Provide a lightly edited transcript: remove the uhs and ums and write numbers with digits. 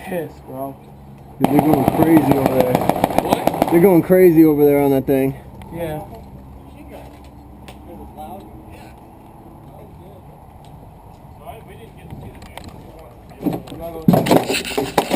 pissed, bro. Dude, they're going crazy over there. What? They're going crazy over there on that thing. Yeah. We didn't get to see the